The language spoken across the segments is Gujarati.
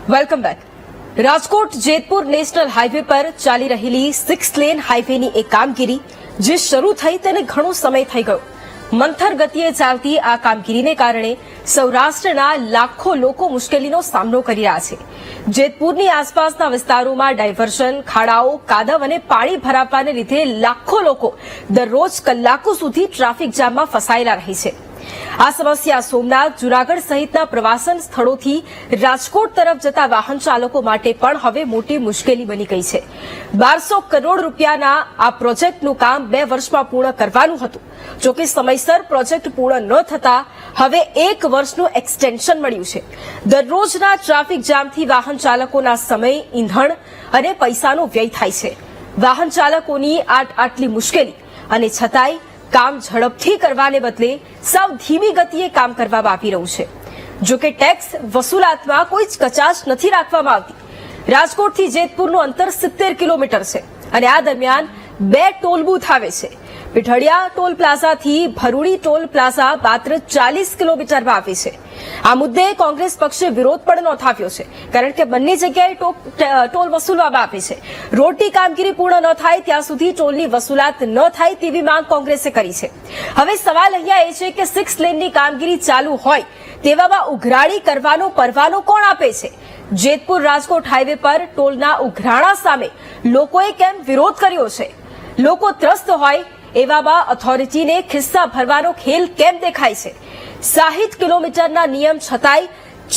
Welcome back. Rajkot Jetpur national highway પર ચાલી રહેલી 6 લેન હાઈવેની એક કામગીરી જે શરૂ થઈ તેને ઘણો સમય થઈ ગયો. મંથર ગતિએ ચાલતી આ કામગીરીને કારણે સૌરાષ્ટ્રના લાખો લોકો મુશ્કેલીનો સામનો કરી રહ્યા છે. જેતપુરની આસપાસના વિસ્તારોમાં ડાયવર્ઝન, ખાડાઓ, કાદવ અને પાણી ભરાવાને લીધે લાખો લોકો દરરોજ કલાકો સુધી ટ્રાફિક જામમાં ફસાયેલા રહે છે. આ સમસ્યા સોમનાથ, જૂનાગઢ સહિતના પ્રવાસન સ્થળોથી રાજકોટ તરફ જતા વાહન ચાલકો માટે પણ હવે મોટી મુશ્કેલી બની ગઈ છે. 1200 કરોડ રૂપિયાના આ પ્રોજેક્ટનું કામ 2 વર્ષમાં પૂર્ણ કરવાનું હતું. જોકે સમયસર પ્રોજેક્ટ પૂર્ણ ન થતા હવે 1 વર્ષનું એક્સટેન્શન મળ્યું છે. દરરોજના ટ્રાફિક જામથી વાહન ચાલકોના સમય, ઈંધણ અને પૈસાનો વ્યય થાય છે. વાહન ચાલકોની આટલી મુશ્કેલી અને છતાંય કામ ઝડપથી કરવાને બદલે સાવ ધીમી ગતિએ કામ કરવામાં આવી રહ્યું છે. જોકે ટેક્સ વસૂલાતમાં કોઈ જ કચાશ નથી રાખવામાં આવતી. રાજકોટથી જેતપુરનું અંતર 70 કિલોમીટર છે અને આ દરમિયાન 2 ટોલ બૂથ આવે છે. પીઠડિયા ટોલ પ્લાઝાથી ભરૂડી ટોલ પ્લાઝા માત્ર 40 કિલોમીટરમાં આવે છે. આ મુદ્દે કોંગ્રેસ પક્ષે વિરોધ પણ નોંધાવ્યો છે, કારણ કે બંને જગ્યાએ ટોલ વસૂલવામાં આવે છે. રોડની કામગીરી પૂર્ણ ન થાય ત્યાં સુધી ટોલની વસૂલાત ન થાય તેવી માંગ કોંગ્રેસે કરી છે. હવે સવાલ અહીંયા એ છે કે 6 લેનની કામગીરી ચાલુ હોય તેવામાં ઉઘરાણી કરવાનો પરવાનો કોણ આપે છે? જેતપુર રાજકોટ હાઈવે પર ટોલના ઉઘરાણા સામે લોકોએ કેમ વિરોધ કર્યો છે? લોકો ત્રસ્ત હોય એવામાં ઓથોરિટીને ખિસ્સા ભરવાનો ખેલ કેમ દેખાય છે? 60 કિલોમીટરના નિયમ છતાંય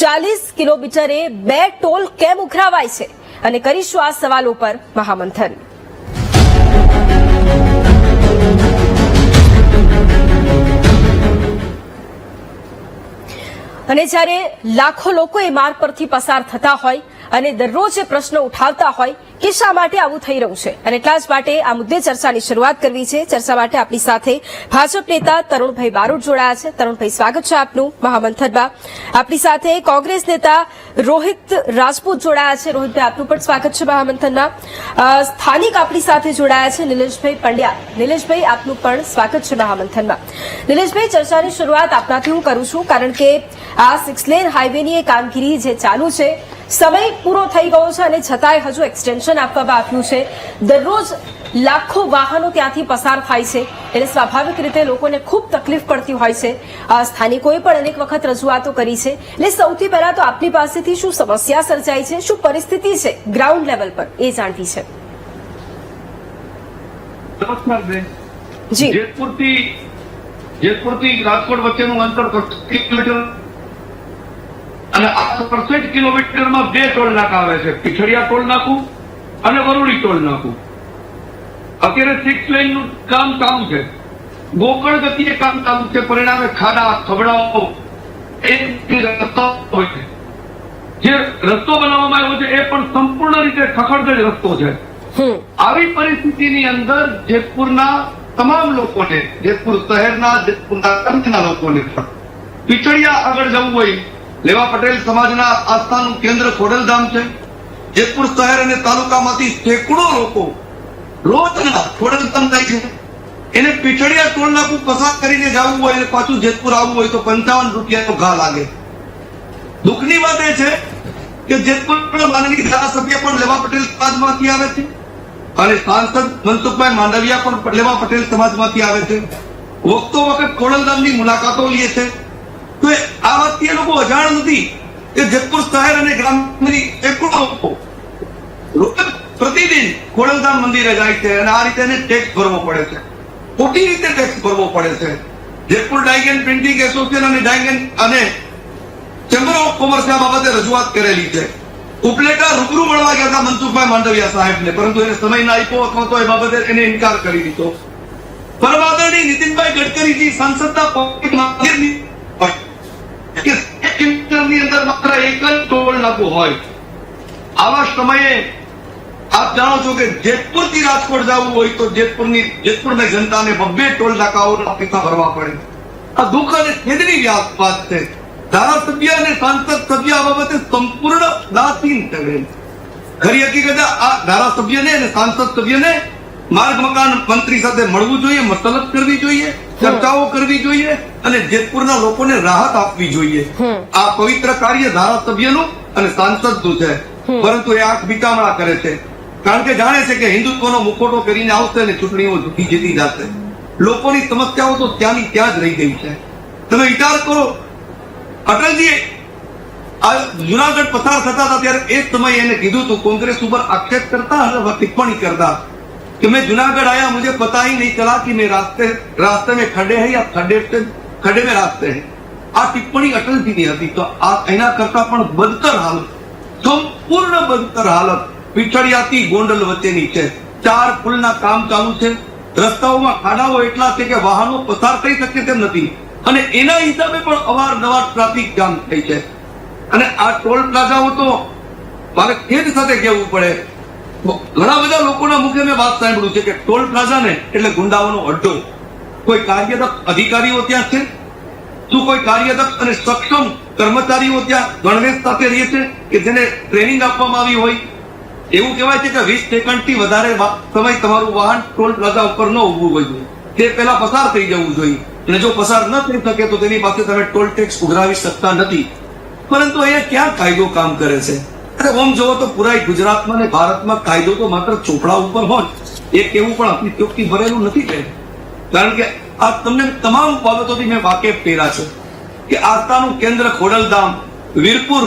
40 કિલોમીટરે 2 ટોલ કેમ ઉઘરાવાય છે? અને કરીશું આ સવાલો પર મહામંથન. અને જ્યારે લાખો લોકો એ માર્ગ પરથી પસાર થતા હોય અને દરરોજ એ પ્રશ્નો ઉઠાવતા હોય કે શા માટે આવું થઈ રહ્યું છે, અને એટલા જ માટે આ મુદ્દે ચર્ચાની શરૂઆત કરવી છે. ચર્ચા માટે આપણી સાથે ભાજપ નેતા તરુણભાઈ બારોટ જોડાયા છે. તરુણભાઈ, સ્વાગત છે આપનું મહામંથનમાં. આપણી સાથે કોંગ્રેસ નેતા રોહિત રાજપૂત જોડાયા છે. રોહિતભાઈ, આપનું પણ સ્વાગત છે મહામંથનમાં. સ્થાનિક આપણી સાથે જોડાયા છે નિલેશભાઈ પંડ્યા. નિલેશભાઈ, આપનું પણ સ્વાગત છે મહામંથનમાં. નિલેશભાઈ, ચર્ચાની શરૂઆત આપનાથી હું કરું છું, કારણ કે આ 6 લેન હાઈવેની એ કામગીરી જે ચાલુ છે, સમય પૂરો થઈ ગયો છે અને છતાંય હજુ એક્સટેન્શન આપવામાં આવ્યું છે. દરરોજ લાખો વાહનો ત્યાંથી પસાર થાય છે એટલે સ્વાભાવિક રીતે લોકોને ખૂબ તકલીફ પડતી હોય છે. સ્થાનિકોએ પણ અનેક વખત રજૂઆતો કરી છે. એટલે સૌથી પહેલા તો આપની પાસેથી શું સમસ્યા સર્જાઈ છે, શું પરિસ્થિતિ છે ગ્રાઉન્ડ લેવલ પર, એ જાણવી છે. નમસ્કાર બેન. જી. જેતપુરથી રાજકોટ વચ્ચેનું અંતર 30 કિલોમીટર અને 68 કિલોમીટરમાં 2 ટોલ નાકા આવે છે. પીઠડિયા ટોલ નાકું અને વરુડી ટોલ નાકું. અત્યારે 6 લેન નું કામ ચાલુ છે. ગોકળ ગતિએ કામ ચાલુ છે. પરિણામે ખાડા, ખબડાઓ રસ્તા હોય છે. જે રસ્તો બનાવવામાં આવ્યો છે એ પણ સંપૂર્ણ રીતે ખખડધજ રસ્તો છે. આવી પરિસ્થિતિની અંદર જેતપુરના તમામ લોકોને, જેતપુર શહેરના, જેતપુરના કચ્છના લોકોને પીઠડિયા આગળ જવું હોય, લેવા પટેલ સમાજના આસ્થાનું કેન્દ્ર ખોડલધામ છે. જેતપુર શહેર અને તાલુકામાંથી સેંકડો લોકો રોજના ખોડલધામ જાય છે. એને પીઠડિયા ટોલ નાકું પસાર કરીને જવું હોય અને પાછું જેતપુર આવવું હોય તો 55 રૂપિયાનો ઘા લાગે. દુઃખની વાત એ છે કે જેતપુરના માનનીય ધારાસભ્ય પણ લેવા પટેલ સમાજમાંથી આવે છે અને સાંસદ મનસુખભાઈ માંડવિયા પણ લેવા પટેલ સમાજમાંથી આવે છે. વખતો વખત ખોડલધામની મુલાકાતો લે છે. તો આ વાતથી એ લોકો અજાણ નથી કે જેતપુર શહેર અને ગ્રામની સેંકડો લોકો પ્રતિદિન ખોડલધામ મંદિરે જાય છે અને આ રીતે એને ટેક્સ ભરવો પડે છે. ખોટી રીતે ટેક્સ ભરવો પડે છે. જેતપુર ડાયગન પ્રિન્ટિંગ એસોસિએશન અને ડાયગન અને ચેમ્બર ઓફ કોમર્સ આ બાબતે રજૂઆત કરેલી છે. ઉપલેટા રૂબરૂ મળવા ગયા હતા મનસુખભાઈ માંડવિયા સાહેબને, પરંતુ એને સમય ના આપ્યો અથવા તો એ બાબતે એને ઇનકાર કરી દીધો. પરમાદરણી નીતિનભાઈ ગડકરીજી સંસદના ની અંદર માત્ર એક જ ટોલ નાકું હોય. આવા સમયે આપ જાણો છો કે જેતપુરથી રાજકોટ જવું હોય તો જેતપુરની જનતાને 2 ટોલ નાકાઓના પૈસા ભરવા પડે. આ દુઃખ અને ખેદની વાત છે. ધારાસભ્ય અને સાંસદ સભ્ય આ બાબતે સંપૂર્ણ ઉદાસીન છે. ખરી હકીકતે આ ધારાસભ્યને અને સાંસદ સભ્યને માર્ગ મકાન મંત્રી સાથે મળવું જોઈએ, મસલત કરવી જોઈએ, ચર્ચાઓ કરવી જોઈએ અને જેતપુરના લોકોને રાહત આપવી જોઈએ. આ પવિત્ર કાર્ય ધારાસભ્યનું અને સાંસદનું છે, પરંતુ એ આંખ બીકામણા કરે છે, કારણ કે જાણે છે કે હિન્દુત્વનો મુખોટો કરીને આવશે અને ચૂંટણીઓ જીતી જશે. લોકોની સમસ્યાઓ તો ત્યાંની ત્યાં જ રહી ગઈ છે. તમે વિચાર કરો, અટલજી આ જુનાગઢ પસાર થતા હતા ત્યારે એ સમયે એને કીધું હતું, કોંગ્રેસ ઉપર આક્ષેપ કરતા અને ટિપ્પણી કરતા कि मैं जूनागढ़ आया, मुझे पता ही नहीं चला कि मैं रास्ते में खड़े हैं या खड्डे में रास्ते हैं. આ ટિપ્પણી અટલજીની હતી. તો આ એના કરતા પણ બદતર હાલત, સંપૂર્ણ બદતર હાલત પીછડિયાથી ગોંડલ વચ્ચેની છે. 4 પુલના કામ ચાલુ છે, રસ્તાઓમાં ખાડાઓ એટલા છે કે વાહનો પસાર થઈ શકે તેમ નથી, અને એના હિસાબે પણ અવારનવાર ટ્રાફિક જામ થઈ છે. અને આ ટોલ પ્લાઝાઓ તો મારે ખેદ સાથે કહેવું પડે, ઘણા બધા લોકોના મુખે મેં વાત સાંભળ્યું છે કે ટોલ પ્લાઝા ને એટલે ગુંડાઓનો અડ્ડો. કોઈ કાર્યદક્ષ અધિકારીઓ ત્યાં છે? શું કોઈ કાર્યદક્ષ અને સક્ષમ કર્મચારીઓ ત્યાં ગણવેશ સાથે રહે છે કે જેને ટ્રેનિંગ આપવામાં આવી હોય? એવું કહેવાય છે કે 20 સેકન્ડથી વધારે સમય તમારું વાહન ટોલ પ્લાઝા ઉપર ન ઉભું હોય જોઈએ, તે પહેલા પસાર થઈ જવું જોઈએ, અને જો પસાર ન થઈ શકે તો તેની પાસે તમે ટોલ ટેક્સ ઉઘરાવી શકતા નથી. પરંતુ અહીંયા ક્યાં કાયદો કામ કરે છે? અરે ઓમ જોવો તો પૂરા ગુજરાતમાં ને ભારતમાં કાયદો તો માત્ર ચોપડા ઉપર હોય, એ કેવું પણ અતિશયોક્તિ ભરેલું નથી કે, કારણ કે આ તમને તમામ બાબતોથી મેં વાકેફ કર્યા છે કે આસ્થાનું કેન્દ્ર ખોડલધામ, વીરપુર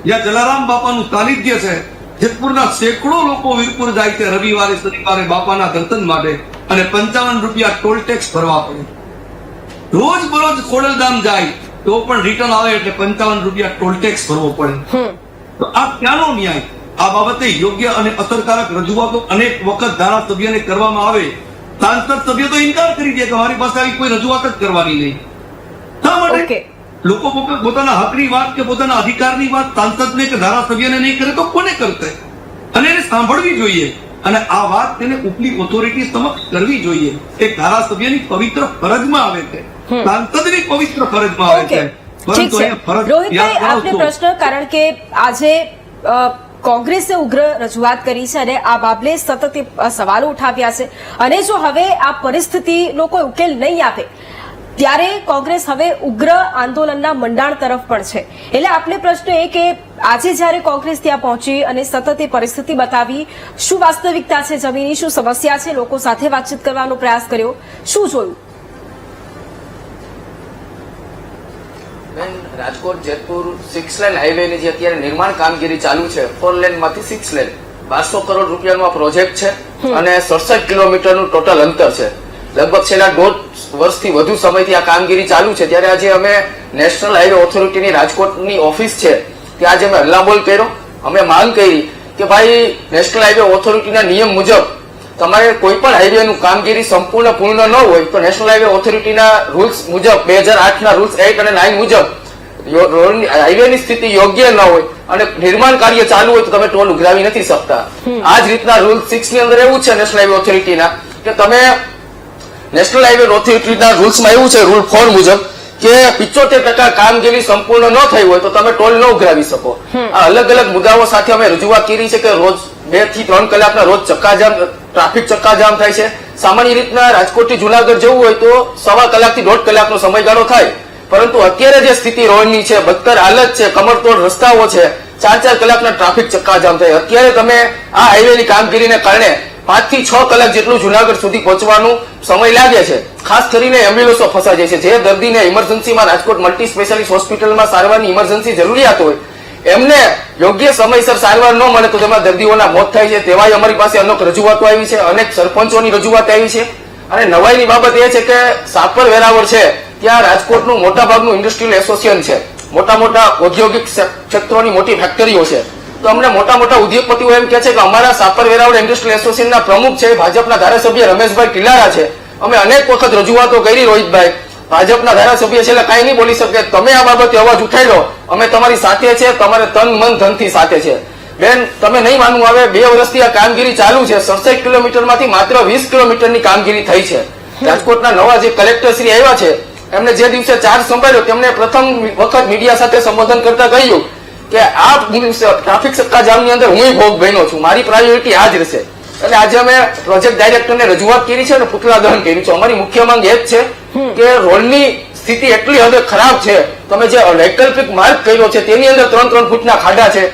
જ્યાં જલારામ બાપાનું સાનિધ્ય છે, જેતપુરના સેંકડો લોકો વીરપુર જાય છે રવિવારે શનિવારે બાપાના દર્શન માટે, અને 55 રૂપિયા ટોલ ટેક્સ ભરવા પડે. રોજ બરોજ ખોડલધામ જાય તો પણ રિટર્ન આવે એટલે 55 રૂપિયા ટોલ ટેક્સ ભરવો પડે. તો આ ક્યાંનો ન્યાય? આ બાબતે યોગ્ય અને અસરકારક રજૂઆતો અનેક વખત ધારાસભ્યને કરવામાં આવે, સાંસદ સભ્ય તો ઇનકાર કરી દે કે મારી પાસે આવી કોઈ રજૂઆત જ કરવાની નહીં. શા માટે લોકો પોતાના હકની વાત કે પોતાના અધિકારની વાત સાંસદને કે ધારાસભ્યને નહીં કરે તો કોને કરશે? અને એને સાંભળવી જોઈએ, અને આ વાત તેને ઉપલી ઓથોરિટી સમક્ષ કરવી જોઈએ. એક ધારાસભ્યની પવિત્ર ફરજમાં આવે છે, સાંસદની પવિત્ર ફરજમાં આવે છે. રોહિતભાઈ, આપને પ્રશ્ન, કારણ કે આજે કોંગ્રેસે ઉગ્ર રજૂઆત કરી છે અને આ બાબતે સતત સવાલો ઉઠાવ્યા છે, અને જો હવે આ પરિસ્થિતિનો કોઈ ઉકેલ નહીં આપે ત્યારે કોંગ્રેસ હવે ઉગ્ર આંદોલનના મંડાણ તરફ પણ છે. એટલે આપને પ્રશ્ન એ કે આજે જયારે કોંગ્રેસ ત્યાં પહોંચી અને સતત એ પરિસ્થિતિ બતાવી, શું વાસ્તવિકતા છે જમીની, શું સમસ્યા છે, લોકો સાથે વાતચીત કરવાનો પ્રયાસ કર્યો, શું જોયું? રાજકોટ જેતપુર 6 લેન હાઈવે ની જે અત્યારે નિર્માણ કામગીરી ચાલુ છે, 4 લેન માંથી 6 લેન, 1200 કરોડ રૂપિયાનો આ પ્રોજેક્ટ છે અને 67 કિલોમીટરનું ટોટલ અંતર છે. લગભગ છેલ્લા 1.5 વર્ષથી વધુ સમયથી આ કામગીરી ચાલુ છે. ત્યારે આજે અમે નેશનલ હાઈવે ઓથોરિટીની રાજકોટની ઓફિસ છે ત્યાં આજે અમે હલ્લાબોલ કર્યો. અમે માંગ કરી કે ભાઈ નેશનલ હાઈવે ઓથોરિટીના નિયમ મુજબ તમારે કોઈ પણ હાઈવેનું કામગીરી સંપૂર્ણ પૂર્ણ ન હોય તો નેશનલ હાઈવે ઓથોરિટીના રૂલ્સ મુજબ 2008ના રૂલ્સ 8 અને 9 મુજબ હાઈવેની સ્થિતિ યોગ્ય ન હોય અને નિર્માણ કાર્ય ચાલુ હોય તો તમે ટોલ ઉઘરાવી નથી શકતા. આ જ રીતના રૂલ 6 ની અંદર એવું છે નેશનલ હાઈવે ઓથોરિટીના કે તમે નેશનલ હાઈવે ઓથોરિટીના રૂલ્સમાં એવું છે, રૂલ 4 મુજબ કે 75% કામગીરી સંપૂર્ણ ન થઈ હોય તો તમે ટોલ ન ઉઘરાવી શકો. આ અલગ અલગ મુદ્દાઓ સાથે અમે રજૂઆત કરી છે કે રોજ 2 થી 3 કલાકના રોજ ચક્કાજામ, ટ્રાફિક ચક્કાજામ થાય છે. સામાન્ય રીતના રાજકોટથી જુનાગઢ જવું હોય તો 1.25 કલાકથી 1.5 કલાકનો સમયગાળો થાય, પરંતુ અત્યારે જે સ્થિતિ રોડની છે, બદતર હાલત છે, કમરતોડ રસ્તાઓ છે, 4-4 કલાકના ટ્રાફિક ચક્કાજામ થાય. અત્યારે તમે આ હાઈવેની કામગીરીને કારણે 5 થી 6 કલાક જેટલું જુનાગઢ સુધી પહોંચવાનું સમય લાગે છે. ખાસ કરીને એમ્બ્યુલન્સો ફસાઈ જાય છે. જે દર્દીને ઇમરજન્સીમાં રાજકોટ મલ્ટી સ્પેશિયાલિસ્ટ હોસ્પિટલમાં સારવારની ઇમરજન્સી જરૂરિયાત હોય, એમને યોગ્ય સમયસર સારવાર ન મળે તો તેમાં દર્દીઓના મોત થાય છે. તેવાય અમારી પાસે અનેક રજૂઆતો આવી છે, અનેક સરપંચોની રજૂઆત આવી છે. અને નવાઈની બાબત એ છે કે સાપર વેરાવળ છે ત્યાં રાજકોટનું મોટાભાગનું ઇન્ડસ્ટ્રીયલ એસોસિએશન છે, મોટા મોટા ઔદ્યોગિક ક્ષેત્રોની મોટી ફેક્ટરીઓ છે. તો અમને મોટા મોટા ઉદ્યોગપતિઓ એમ કે છે કે અમારા સાપર વેરાવળ ઇન્ડસ્ટ્રીયલ એસોસિએશનના પ્રમુખ છે ભાજપના ધારાસભ્ય રમેશભાઈ ટીલારા છે. અમે અનેક વખત રજૂઆતો કરી રોહિતભાઈ, ભાજપના ધારાસભ્ય છે એટલે કાંઈ નહીં બોલી શકે. તમે આ બાબતે અવાજ ઉઠાવી લો, અમે તમારી સાથે છે, તમારે તન મન ધનથી સાથે છે. બેન, તમે નહીં માનવું આવે, 2 વર્ષથી આ કામગીરી ચાલુ છે. 67 કિલોમીટરમાંથી માત્ર 20 કિલોમીટરની કામગીરી થઈ છે. રાજકોટના નવા જે કલેક્ટર શ્રી આવ્યા છે, એમને જે દિવસે ચાર્જ સંભાળ્યો તેમને પ્રથમ વખત મીડિયા સાથે સંબોધન કરતા કહ્યું કે આ ટ્રાફિક ચક્કાજામની અંદર હું ભોગ બન્યો છું, મારી પ્રાયોરિટી આ જ રહેશે. એટલે આજે અમે પ્રોજેક્ટ ડાયરેક્ટરને રજૂઆત કરી છે અને પુતળા દહન કર્યું છે. અમારી મુખ્ય માંગ એ જ છે કે રોડની સ્થિતિ એટલી હદે ખરાબ છે, તમે જે વૈકલ્પિક માર્ગ કર્યો છે તેની અંદર 3-3 ફૂટના ખાડા છે.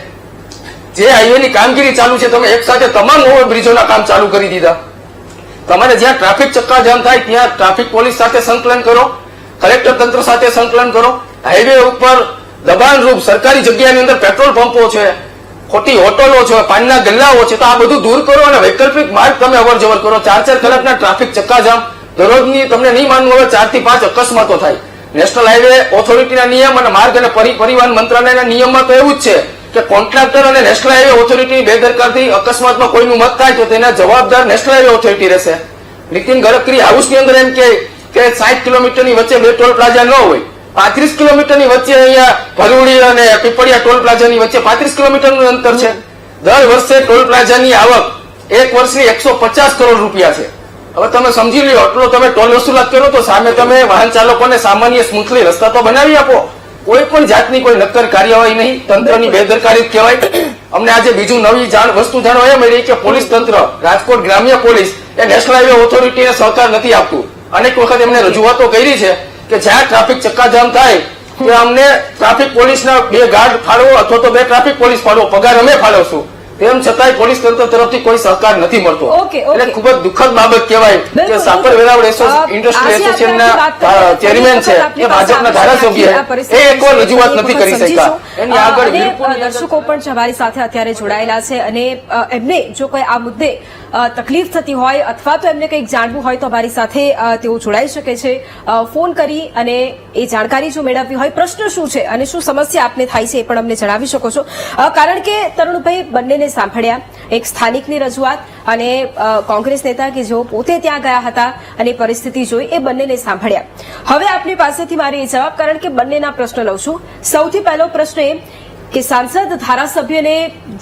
જે હાઈવેની કામગીરી ચાલુ છે તમે એક સાથે તમામ ઓવરબ્રિજોના કામ ચાલુ કરી દીધા. તમારે જ્યાં ટ્રાફિક ચક્કાજામ થાય ત્યાં ટ્રાફિક પોલીસ સાથે સંકલન કરો, કલેક્ટર તંત્ર સાથે સંકલન કરો. હાઈવે ઉપર દબાણરૂપ સરકારી જગ્યાની અંદર પેટ્રોલ પંપો છે, ખોટી હોટલો છે, પાનના ગલ્લાઓ છે, તો આ બધું દૂર કરો અને વૈકલ્પિક માર્ગ તમે અવર જવર કરો. 4-4 કલાકના ટ્રાફિક ચક્કાજામ, દરરોજની તમને નહીં માનવું હવે 4 થી 5 અકસ્માતો થાય. નેશનલ હાઈવે ઓથોરિટીના નિયમ અને માર્ગ અને પરિવહન મંત્રાલયના નિયમમાં તો એવું જ છે કે કોન્ટ્રાક્ટર અને નેશનલ હાઈવે ઓથોરિટીની બેદરકારીથી અકસ્માતમાં કોઈનું મત થાય તો તેના જવાબદાર નેશનલ હાઈવે ઓથોરિટી રહેશે. નીતિન ગડકરી હાઉસની અંદર એમ કે 60 કિલોમીટરની વચ્ચે 2 ટોલ પ્લાઝા ન હોય, 35 કિલોમીટરની વચ્ચે અહીંયા ભરૂડી અને પીપળિયા ટોલ પ્લાઝાની વચ્ચે 35 કિલોમીટરનું અંતર છે. દર વર્ષે ટોલ પ્લાઝાની આવક એક વર્ષની 150 કરોડ રૂપિયા છે. હવે તમે સમજી લ્યો, આટલો તમે ટોલ વસૂલાત કરો તો સામે તમે વાહન ચાલકોને સામાન્ય સ્મૂથલી રસ્તા તો બનાવી આપો. કોઈ પણ જાતની કોઈ નક્કર કાર્યવાહી નહીં, તંત્રની બેદરકારી જ કહેવાય. અમને આજે બીજું નવી વસ્તુ જાણવા એ મળી કે પોલીસ તંત્ર, રાજકોટ ગ્રામ્ય પોલીસ એ નેશનલ હાઈવે ઓથોરિટીને સહકાર નથી આપતું. અનેક વખત એમને રજૂઆતો કરી છે કે જ્યાં ટ્રાફિક ચક્કાજામ થાય ત્યાં અમને ટ્રાફિક પોલીસના 2 ગાર્ડ ફાળવો અથવા તો 2 ટ્રાફિક પોલીસ ફાળવો, પગાર અમે ફાળવશું. તેમ છતાંય પોલીસ તંત્ર તરફથી કોઈ સહકાર નથી મળતો. એટલે ખૂબ જ દુઃખદ બાબત કહેવાય કે સાપર વેરાવળ ઇન્ડસ્ટ્રીયલ એસોસિએશનના ચેરમેન છે એ ભાજપના ધારાસભ્ય એ એકવાર રજૂઆત નથી કરી શક્યા. એની આગળ દર્શકો પણ અમારી સાથે અત્યારે જોડાયેલા છે અને એમને જો કોઈ આ મુદ્દે તકલીફ થતી હોય અથવા તો એમને કંઈક જાણવું હોય તો અમારી સાથે તેઓ જોડાઈ શકે છે. ફોન કરી અને એ જાણકારી જો મેળવવી હોય, પ્રશ્ન શું છે અને શું સમસ્યા આપને થાય છે એ પણ અમને જણાવી શકો છો. કારણ કે તરુણભાઈ બંનેને સાંભળ્યા, એક સ્થાનિકની રજૂઆત અને કોંગ્રેસ નેતા કે જેઓ પોતે ત્યાં ગયા હતા અને પરિસ્થિતિ જોઈ, એ બંનેને સાંભળ્યા. હવે આપની પાસેથી મારે એ જવાબ, કારણ કે બંનેના પ્રશ્ન લઉં છું. સૌથી પહેલો પ્રશ્ન એ કે સાંસદ ધારાસભ્યને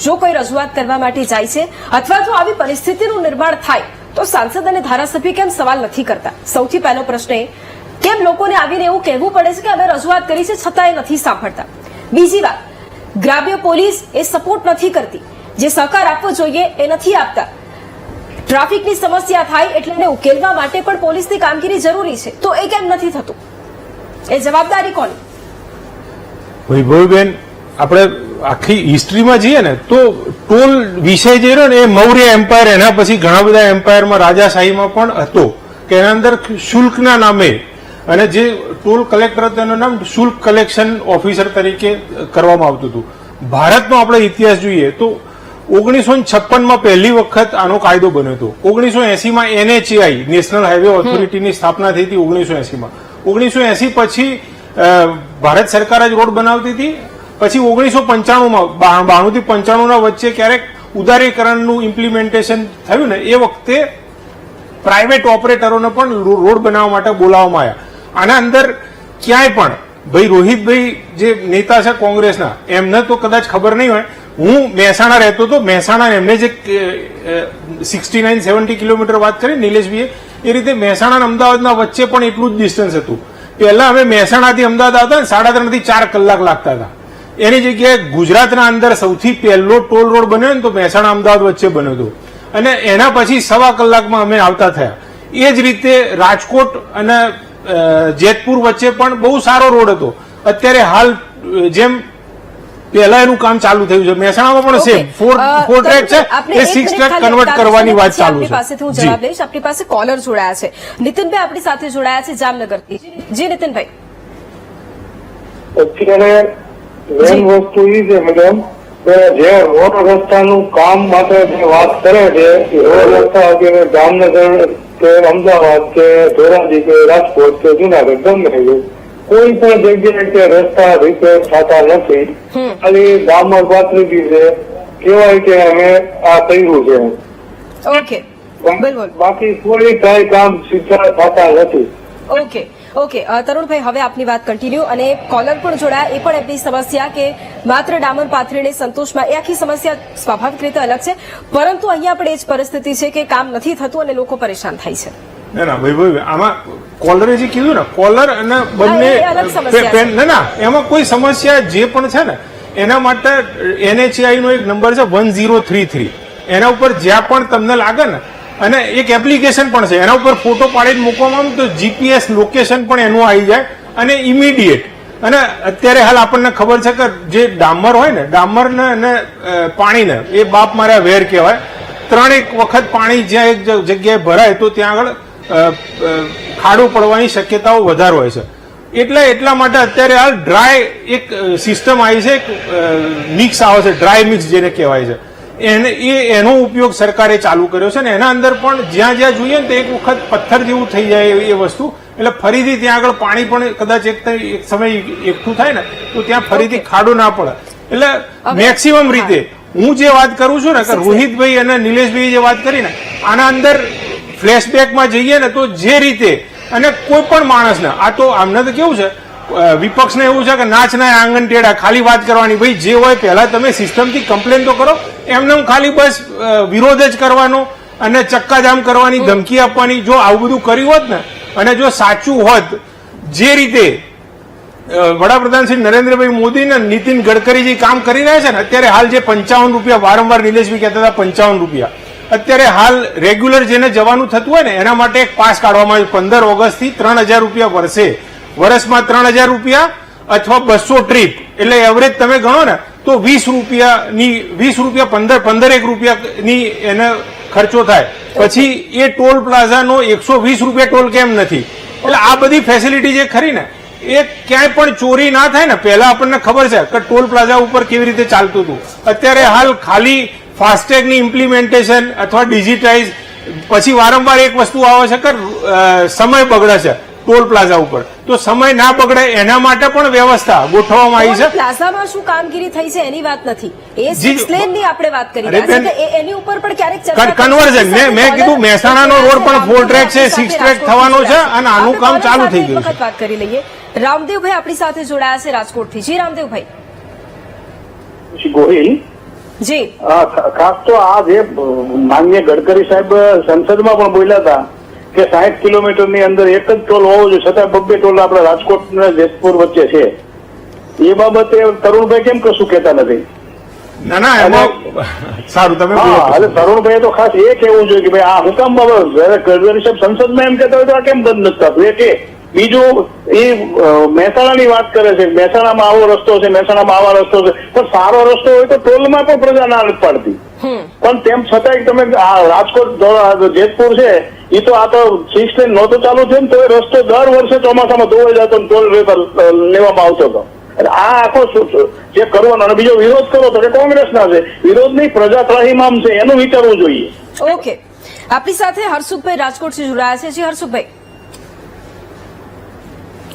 જો કોઈ રજૂઆત કરવા માટે જાય છે અથવા તો આવી પરિસ્થિતિનું નિર્માણ થાય તો સાંસદ અને ધારાસભ્ય કેમ સવાલ નથી કરતા? સૌથી પહેલો પ્રશ્ન એ, કેમ લોકોને આવીને એવું કહેવું પડે છે કે અમે રજૂઆત કરી છે છતાં એ નથી સાંભળતા? બીજી વાત, ગ્રામ્ય પોલીસ એ સપોર્ટ નથી કરતી, જે સહકાર આપવો જોઈએ એ નથી આપતા. ટ્રાફિકની સમસ્યા થાય એટલે એને ઉકેલવા માટે પણ પોલીસની કામગીરી જરૂરી છે, તો એ કેમ નથી થતું? એ જવાબદારી કોની? વૈભવીબેન, આપણે આખી હિસ્ટ્રીમાં જઈએ ને તો ટોલ વિષય જે રહ્યો ને એ મૌર્ય એમ્પાયર, એના પછી ઘણા બધા એમ્પાયરમાં રાજાશાહીમાં પણ હતો કે એના અંદર શુલ્કના નામે અને જે ટોલ કલેક્ટર હતો એનું નામ શુલ્ક કલેક્શન ઓફિસર તરીકે કરવામાં આવતું હતું. ભારતનો આપણે ઇતિહાસ જોઈએ તો 1956માં પહેલી વખત આનો કાયદો બન્યો હતો. 1980માં NHAI નેશનલ હાઈવે ઓથોરિટીની સ્થાપના થઈ હતી 1980માં. 1980 પછી ભારત સરકાર જ રોડ બનાવતી હતી. પછી 1995માં 92 થી 95ના વચ્ચે ક્યારેક ઉદારીકરણનું ઇમ્પ્લિમેન્ટેશન થયું ને એ વખતે પ્રાઇવેટ ઓપરેટરોને પણ રોડ બનાવવા માટે બોલાવવામાં આવ્યા. આના અંદર ક્યાંય પણ ભાઈ રોહિતભાઈ જે નેતા છે કોંગ્રેસના, એમને તો કદાચ ખબર નહીં હોય, હું મહેસાણા રહેતો હતો, મહેસાણા એમને જે 69-70 કિલોમીટર વાત કરી નિલેશભાઈએ, એ રીતે મહેસાણા અને અમદાવાદના વચ્ચે પણ એટલું જ ડિસ્ટન્સ હતું. પહેલા અમે મહેસાણાથી અમદાવાદ આવતા ને 3.5 થી 4 કલાક લાગતા હતા. એની જગ્યાએ ગુજરાતના અંદર સૌથી પહેલો ટોલ રોડ બન્યો ને તો મહેસાણા અમદાવાદ વચ્ચે બન્યો હતો અને એના પછી 1.25 કલાકમાં અમે આવતા થયા. એ જ રીતે રાજકોટ અને જેતપુર વચ્ચે પણ બહુ સારો રોડ હતો. અત્યારે હાલ જેમ પહેલા એનું કામ ચાલુ થયું છે, મહેસાણામાં પણ સેમ 4 ટ્રેક છે, એ 6 ટ્રેક કન્વર્ટ કરવાની વાત ચાલુ છે. પાસેથી હું જવાબ લઈશ. આપણી પાસે કોલર જોડાયા છે. નીતિનભાઈ આપણી સાથે જોડાયા છે જામનગરથી. જી નીતિનભાઈ. અત્યારે મેન વસ્તુ એ છે મેડમ કે જે રોડ રસ્તાનું કામ માટે જે વાત કરે છે એ રોડ રસ્તા કે જામનગર કે અમદાવાદ કે ધોરાજી કે રાજકોટ કે જુનાગઢ ગમે તે કોઈ પણ જગ્યાએ કે રસ્તા રિપેર થતા નથી. ખાલી ડામર પાથરી છે, કહેવાય કે અમે આ કર્યું છે. ઓકે, બિલકુલ. બાકી કોઈ કઈ કામ સીધા થતા નથી. ઓકે ઓકે તરુણભાઈ, હવે આપની વાત કન્ટિન્યુ. અને કોલર પણ જોડાયા, એ પણ એમની સમસ્યા કે માત્ર ડામર પાથરીને સંતોષમાં, એ આખી સમસ્યા સ્વાભાવિક રીતે અલગ છે, પરંતુ અહીંયા પણ એ જ પરિસ્થિતિ છે કે કામ નથી થતું અને લોકો પરેશાન થાય છે. ના ના ભાઈ, આમાં કોલરે જે કીધું ને, કોલર અને બંને ના એમાં કોઈ સમસ્યા જે પણ છે ને એના માટે NHAI નો એક નંબર છે 1033. એના ઉપર જ્યાં પણ તમને લાગે ને, અને એક એપ્લિકેશન પણ છે, એના ઉપર ફોટો પાડીને મૂકવામાં આવે તો GPS લોકેશન પણ એનું આવી જાય અને ઇમિડિયેટ અને અત્યારે હાલ આપણને ખબર છે કે જે ડામર હોય ને ડામરને અને પાણીને એ બાપ માર્યા વેર કહેવાય. 3 વખત પાણી જ્યાં એક જગ્યાએ ભરાય તો ત્યાં આગળ ખાડો પડવાની શક્યતાઓ વધારે હોય છે. એટલા માટે અત્યારે હાલ ડ્રાય એક સિસ્ટમ આવી છે, એક મિક્સ આવે છે, ડ્રાય મિક્સ જેને કહેવાય છે, એનો ઉપયોગ સરકારે ચાલુ કર્યો છે ને એના અંદર પણ જ્યાં જ્યાં જોઈએ ને તો એક વખત પથ્થર જેવું થઈ જાય એ વસ્તુ, એટલે ફરીથી ત્યાં આગળ પાણી પણ કદાચ એક સમય એકઠું થાય ને તો ત્યાં ફરીથી ખાડો ના પડે. એટલે મેક્સિમમ રીતે હું જે વાત કરું છું ને કે રોહિતભાઈ અને નિલેશભાઈ જે વાત કરી ને આના અંદર ફ્લેશબેકમાં જઈએ ને તો જે રીતે અને કોઈ પણ માણસને આ તો આમને તો કેવું છે વિપક્ષને એવું છે કે નાચ ના આંગણ ટેડા ખાલી વાત કરવાની, ભાઈ જે હોય પહેલા તમે સિસ્ટમથી કમ્પ્લેન તો કરો, એમને ખાલી બસ વિરોધ જ કરવાનો અને ચક્કાજામ કરવાની ધમકી આપવાની. જો આવું બધું કર્યું હોત ને અને જો સાચું હોત જે રીતે વડાપ્રધાન શ્રી નરેન્દ્રભાઈ મોદી ને નીતિન ગડકરી જે કામ કરી રહ્યા છે ને અત્યારે હાલ જે 55 રૂપિયા વારંવાર નિલેશભાઈ કહેતા હતા 55 રૂપિયા, અત્યારે હાલ રેગ્યુલર જેને જવાનું થતું હોય ને એના માટે એક પાસ કાઢવામાં આવ્યો 15 ઓગસ્ટથી 3000 રૂપિયા વર્ષમાં 3000 રૂપિયા અથવા 200 ટ્રીપ, એટલે એવરેજ તમે ગણો ને તો 20 રૂપિયા 15 રૂપિયાની એને ખર્ચો થાય. પછી એ ટોલ પ્લાઝાનો 120 રૂપિયા ટોલ કેમ નથી? એટલે આ બધી ફેસિલિટી જે ખરી ને એ ક્યાંય પણ ચોરી ના થાય ને. પહેલા આપણને ખબર છે કે ટોલ પ્લાઝા ઉપર કેવી રીતે ચાલતું હતું, અત્યારે હાલ ખાલી ફાસ્ટેગની ઇમ્પ્લિમેન્ટેશન અથવા ડિજિટાઇઝ પછી વારંવાર એક વસ્તુ આવે છે કે સમય બગડે છે ટોલ પ્લાઝા ઉપર, તો સમય ના બગડે એના માટે પણ વ્યવસ્થા ગોઠવવામાં આવી છે. પ્લાઝામાં શું કામગીરી થઈ છે એની વાત નથી, એ 6 લેનની આપણે વાત કરી રહ્યા છીએ કે એની ઉપર પણ ક્યારેક ચર્ચા કન્વર્ઝન મેં કીધું મહેસાણાનો રોડ પણ 4 ટ્રેક છે, 6 ટ્રેક થવાનો છે અને આનું કામ ચાલુ થઈ ગયું છે. વાત કરી લઈએ. રામદેવભાઈ આપણી સાથે જોડાયા છે રાજકોટથી. જી રામદેવભાઈ. ગોહિલ જી ખાસ તો આ જે માનનીય ગડકરી સાહેબ સંસદમાં પણ બોલ્યા હતા કે 60 કિલોમીટરની અંદર એક જ ટોલ હોવો જોઈએ, છતાં 2 ટોલ આપણા રાજકોટ અને જેતપુર વચ્ચે છે. એ બાબતે તરુણભાઈ કેમ કશું કહેતા નથી? ના એમાં સારું તમે એટલે તરુણભાઈ તો ખાસ એ કહેવું જોઈએ કે ભાઈ આ હુકામ બાબત ગડકરી સાહેબ સંસદમાં એમ કહેતા હોય તો આ કેમ બંધ નથી થતું? એ કે બીજું એ મહેસાણાની વાત કરે છે, મહેસાણામાં આવો રસ્તો છે, મહેસાણામાં આવા રસ્તો છે, પણ સારો રસ્તો હોય તો ટોલમાં પણ પ્રજા ના નથી પાડતી. પણ તેમ છતાંય તમે આ રાજકોટ જેતપુર છે એ તો આ તો 6 લેન નહોતું ચાલુ થયું ને તો એ રસ્તો દર વર્ષે ચોમાસામાં ધોવાઈ જતો ટોલ લેવામાં આવતો હતો. આ આખો જે કરવાનો અને બીજો વિરોધ કરો તો કે કોંગ્રેસના છે, વિરોધ નહીં પ્રજાત્રાહીમામ છે એનું વિચારવું જોઈએ. ઓકે, આપણી સાથે હર્ષુભાઈ રાજકોટથી જોડાયા છે. જી હર્ષુભાઈ.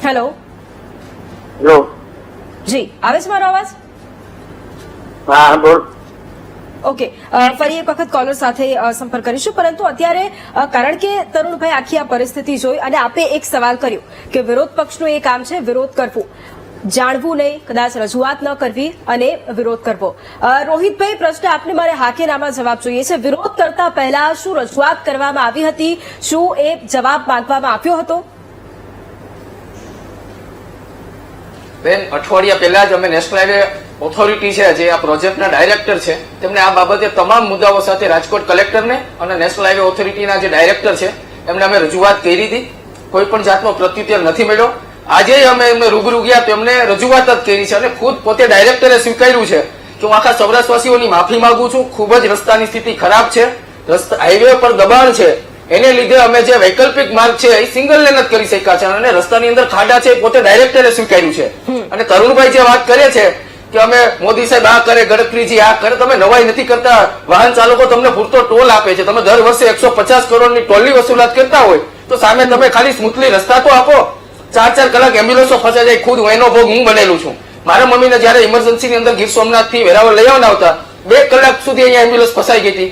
હેલો જી, આવે છે મારો અવાજ? હા બોલ. ઓકે, ફરી એક વખત કોલર સાથે સંપર્ક કરીશું, પરંતુ અત્યારે કારણ કે તરુણભાઈ આખી આ પરિસ્થિતિ જોઈ અને આપે એક સવાલ કર્યો કે વિરોધ પક્ષનું એ કામ છે વિરોધ કરવો, જાણવું નહીં, કદાચ રજૂઆત ન કરવી અને વિરોધ કરવો. રોહિતભાઈ, પ્રશ્ન આપને મારે હા કે નામાં જવાબ જોઈએ છે. વિરોધ કરતા પહેલા શું રજૂઆત કરવામાં આવી હતી? શું એ જવાબ માંગવામાં આવ્યો હતો? બેન, અઠવાડિયા પહેલા જ અમે નેશનલ હાઈવે ઓથોરિટી છે જે આ પ્રોજેક્ટના ડાયરેક્ટર છે તેમને આ બાબતે તમામ મુદ્દાઓ સાથે રાજકોટ કલેક્ટરને અને નેશનલ હાઈવે ઓથોરિટીના જે ડાયરેક્ટર છે એમને અમે રજૂઆત કરી હતી. કોઈ પણ જાતનો પ્રત્યુત્તર નથી મળ્યો. આજે અમે એમને રૂબરૂ ગયા તો એમને રજૂઆત જ કરી છે અને ખુદ પોતે ડાયરેક્ટરે સ્વીકાર્યું છે કે હું આખા સૌરાષ્ટ્રવાસીઓની માફી માંગુ છું. ખૂબ જ રસ્તાની સ્થિતિ ખરાબ છે, હાઈવે પર દબાણ છે, એને લીધે અમે જે વૈકલ્પિક માર્ગ છે એ સિંગલ લેન જ કરી શક્યા છે અને રસ્તાની અંદર ખાડા છે પોતે ડાયરેક્ટરે સ્વીકાર્યું છે. અને તરુણભાઈ જે વાત કરે છે કે અમે મોદી સાહેબ આ કરે, ગડકરીજી આ કરે, તમે નવાઈ નથી કરતા. વાહન ચાલકો તમને પૂરતો ટોલ આપે છે, તમે દર વર્ષે 150 કરોડની ટોલની વસૂલાત કરતા હોય તો સામે તમે ખાલી સ્મૂથલી રસ્તા તો આપો. 4 કલાક એમ્બ્યુલન્સો ફસાઈ જાય. ખુદ એનો ભોગ હું બનેલું છું. મારા મમ્મીને જયારે ઇમરજન્સીની અંદર ગીર સોમનાથથી વેરાવળ લઈ આવવાના હતા 2 કલાક સુધી અહીંયા એમ્બ્યુલન્સ ફસાઈ ગઈ હતી.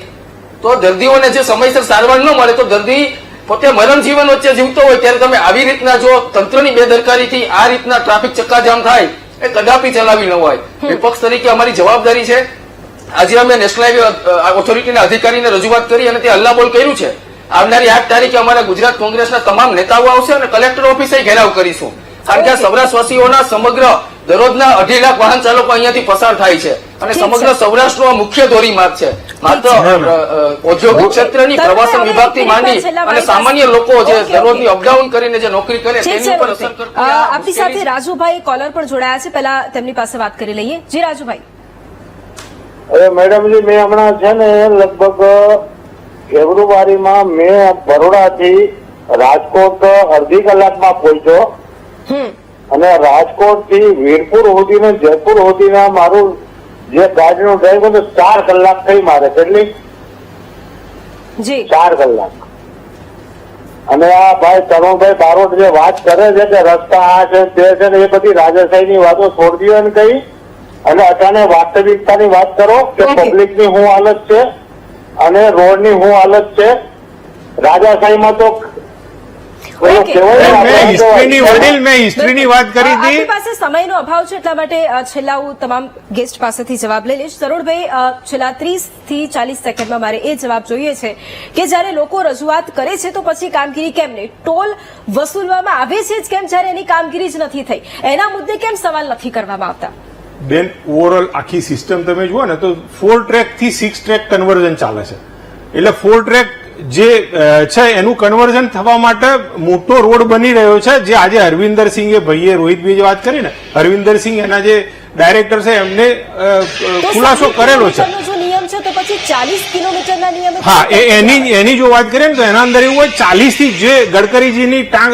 તો દર્દીઓને જે સમયસર સારવાર ન મળે તો દર્દી પોતે મરણ જીવન વચ્ચે જીવતો હોય ત્યારે તમે આવી રીતના જો તંત્રની બેદરકારીથી આ રીતના ટ્રાફિક ચક્કાજામ થાય એ કદાપી ચલાવી ન હોય. વિપક્ષ તરીકે અમારી જવાબદારી છે. આજે અમે નેશનલ હાઈવે ઓથોરિટીના અધિકારીને રજૂઆત કરી અને તે હલ્લાબોલ કર્યું છે. આવનારી 8 તારીખે અમારા ગુજરાત કોંગ્રેસના તમામ નેતાઓ આવશે અને કલેક્ટર ઓફિસે ઘેરાવ કરીશું. કારણ કે સૌરાષ્ટ્રવાસીઓના સમગ્ર દરરોજના 2.5 લાખ વાહન ચાલકો અહીંયાથી પસાર થાય છે. અને ઠીક સમગ્ર છે. સૌરાષ્ટ્રનો આ મુખ્ય ધોરીમાર્ગ છે. માત્ર ઔદ્યોગિક ક્ષેત્રની તમે પ્રવાસન હવે વિભાગથી માંડી છેલ્લા અને મારી સામાન્ય પાસે- લોકો જે ઓકે, દરરોજની ઓકે. અપડાઉન કરીને જે નોકરી કરે ઠીક તેની છે ઉપર રોહિતભાઈ. અસર કરતી આ આપણી મુશ્કેલી સાથે છે. રાજુભાઈ કોલર પણ જોડાયા છે, પહેલા તેમની પાસે વાત કરી લઈએ. જી રાજુભાઈ. હવે મેડમજી મેં હમણાં છે ને લગભગ ફેબ્રુઆરીમાં મેં બરોડાથી રાજકોટ અડધી કલાકમાં પહોંચ્યો અને રાજકોટ થી વીરપુર સુધી ને જયપુર સુધીના મારું જે ગાડીનું ડ્રાઈવ હતું 4 કલાક થઈ મારે. કેટલી? જી 4 કલાક. અને આ ભાઈ તરુણભાઈ બારોટ જે વાત કરે છે કે રસ્તા આ છે તે છે ને એ બધી રાજાશાહીની વાતો છોડી દો ને કઈ અને અચાનક વાસ્તવિકતાની વાત કરો કે ઓકે. પબ્લિકની શું હાલત છે અને રોડની શું હાલત છે. રાજાશાહીમાં તો પેલું ઓકે. કહેવાય ને, મેં આપણે હિસ્ટ્રીની કહેવાય. વડીલ મેં હિસ્ટ્રીની વાત કરી આપણી હતી. પાસે સમયનો અભાવ છે, એટલા માટે છેલ્લા હું તમામ ગેસ્ટ પાસેથી જવાબ લઈ લઈશ. તરુણભાઈ, છેલ્લા 30 થી 40 સેકન્ડમાં મારે એ જવાબ જોઈએ છે કે જ્યારે લોકો રજૂઆત કરે છે તો પછી કામગીરી કેમ નહીં? ટોલ વસૂલવામાં આવે છે જ કેમ જ્યારે એની કામગીરી જ નથી થઈ? એના મુદ્દે કેમ સવાલ નથી કરવામાં આવતા? બેન, ઓવરઓલ આખી સિસ્ટમ તમે જુઓ ને તો 4 ટ્રેક થી 6 ટ્રેક કન્વર્ઝન ચાલે છે. એટલે 4 ટ્રેક જે છે એનું કન્વર્ઝન થવા માટે મોટો રોડ બની રહ્યો છે, જે આજે હરવિંદરસિંહે ભાઈએ રોહિતભાઈ જે વાત કરી ને, હરવિંદરસિંહ એના જે ડાયરેક્ટર છે એમને ખુલાસો કરેલો છે. કિલોમીટરનો જો નિયમ છે તો પછી 40 કિલોમીટરના નિયમે હા, એની જો વાત કરીએ ને તો એના અંદર એવું હોય 40 થી જે ગડકરીજીની ટાંક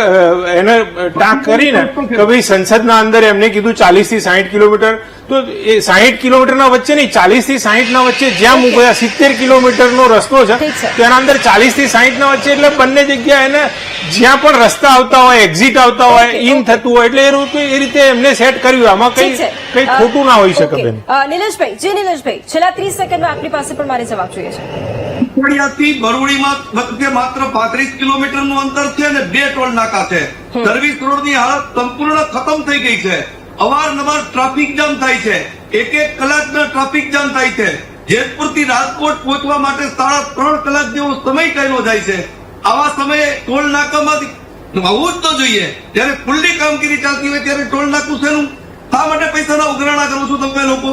એને ટાંક કરીને કે ભાઈ સંસદના અંદર એમને કીધું 40 થી 60 કિલોમીટર, તો એ 60 કિલોમીટરના વચ્ચે નહીં, 40 થી 60 ના વચ્ચે જ્યાં મૂકયા 70 કિલોમીટરનો રસ્તો છે ઠીક છે. તેના અંદર 40 થી 60 ના વચ્ચે એટલે બંને જગ્યા એને જ્યાં પણ રસ્તા આવતા હોય, એક્ઝિટ આવતા હોય, ઓકે, ઇન ઓકે. થતું હોય એટલે એ રીતે એમને સેટ કર્યું. આમાં ઠીક છે. કઈ ખોટું ના હોઈ શકે ઓકે. બેન. નિલેશભાઈ, જી નિલેશભાઈ, છેલ્લા 30 સેકન્ડમાં આપણી પાસે પણ મારે જવાબ જોઈએ છે. થી બરોડીમાં વચ્ચે માત્ર 35 કિલોમીટરનું અંતર છે અને 2 ટોલ નાકા છે. સર્વિસ રોડની હાલત સંપૂર્ણ ખતમ થઈ ગઈ છે. અવારનવાર ટ્રાફિક જામ થાય છે. 1 કલાકના ટ્રાફિક જામ થાય છે. જેતપુરથી રાજકોટ પહોંચવા માટે 3.5 કલાક જેવો સમય ચાલ્યો જાય છે. આવા સમયે ટોલ નાકામાંથી આવવું જ તો જોઈએ. જ્યારે ફૂલની કામગીરી ચાલતી હોય ત્યારે ટોલ નાકું શેનું? શા માટે પૈસાના ઉઘરાણા કરો છો તમે લોકો?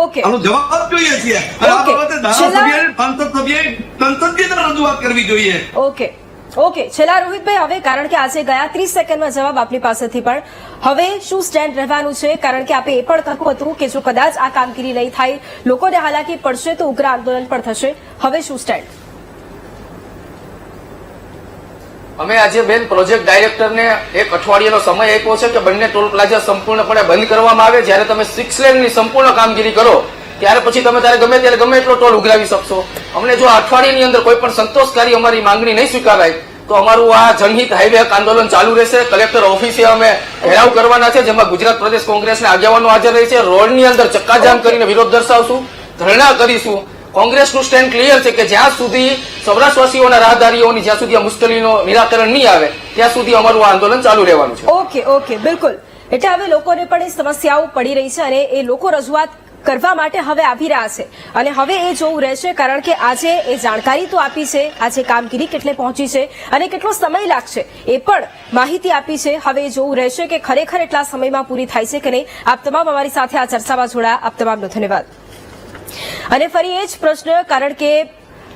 ઓકે. આનો જવાબ જોઈએ છીએ અને આ ઓકે. બાબતે ધારાસભ્ય સાંસદ સભ્યએ સંસદીય રજૂઆત કરવી જોઈએ. ઓકે ઓકે, છેલ્લા રોહિતભાઈ, હવે કારણ કે આજે ગયા 30 સેકન્ડમાં જવાબ આપની પાસેથી પણ, હવે શું સ્ટેન્ડ રહેવાનું છે? કારણ કે આપે એ પણ કહ્યું હતું કે જો કદાચ આ કામગીરી નહીં થાય, લોકોને હાલાકી પડશે તો ઉગ્ર આંદોલન પણ થશે. હવે શું સ્ટેન્ડ? અમે આજે બેન પ્રોજેક્ટ ડાયરેક્ટરને 1 અઠવાડિયાનો સમય આપ્યો છે કે બંને ટોલ પ્લાઝા સંપૂર્ણપણે બંધ કરવામાં આવે. જ્યારે તમે 6 લેનની સંપૂર્ણ કામગીરી કરો ત્યારે પછી તમે ત્યારે ગમે એટલો ટોલ ઉઘરાવી શકશો. અમને જો આ અઠવાડિયાની અંદર કોઈ પણ સંતોષકારી અમારી માંગણી નહીં સ્વીકારાય તો અમારું આ જનહિત હાઈવે આંદોલન ચાલુ રહેશે. કલેક્ટર ઓફિસે અમે ઘેરાવ કરવાના છે, જેમાં ગુજરાત પ્રદેશ કોંગ્રેસના આગેવાનો હાજર રહેશે. રોડની અંદર ચક્કાજામ કરીને વિરોધ દર્શાવશું, ધરણા કરીશું. કોંગ્રેસનું સ્ટેન્ડ ક્લિયર છે કે જ્યાં સુધી સૌરાષ્ટ્રવાસીઓના રાહદારીઓની જ્યાં સુધી આ મુશ્કેલીનો નિરાકરણ નહીં આવે ત્યાં સુધી અમારું આ આંદોલન ચાલુ રહેવાનું છે. ઓકે ઓકે, બિલકુલ. એટલે હવે લોકોને પણ એ સમસ્યાઓ પડી રહી છે અને એ લોકો રજૂઆત કરવા માટે હવે આવી રહ્યા છે અને હવે એ જોવું રહેશે, કારણ કે આજે એ જાણકારી તો આપી છે, આજે કામગીરી કેટલે પહોંચી છે અને કેટલો સમય લાગશે એ પણ માહિતી આપી છે. હવે એ જોવું રહેશે કે ખરેખર એટલા સમયમાં પૂરી થાય છે કે નહીં. આપ તમામ અમારી સાથે આ ચર્ચામાં જોડાયા, આપ તમામનો ધન્યવાદ. અને ફરી એ જ પ્રશ્ન, કારણ કે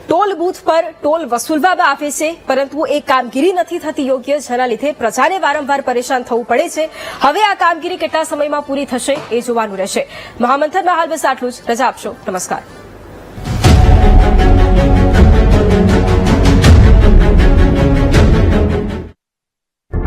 ટોલ બૂથ પર ટોલ વસૂલવામાં આવે છે પરંતુ એ કામગીરી નથી થતી યોગ્ય, જેના લીધે પ્રજાને વારંવાર પરેશાન થવું પડે છે. હવે આ કામગીરી કેટલા સમયમાં પૂરી થશે એ જોવાનું રહેશે. મહામંથનમાં હાલ બસ આટલું જ. રજા આપશો. નમસ્કાર.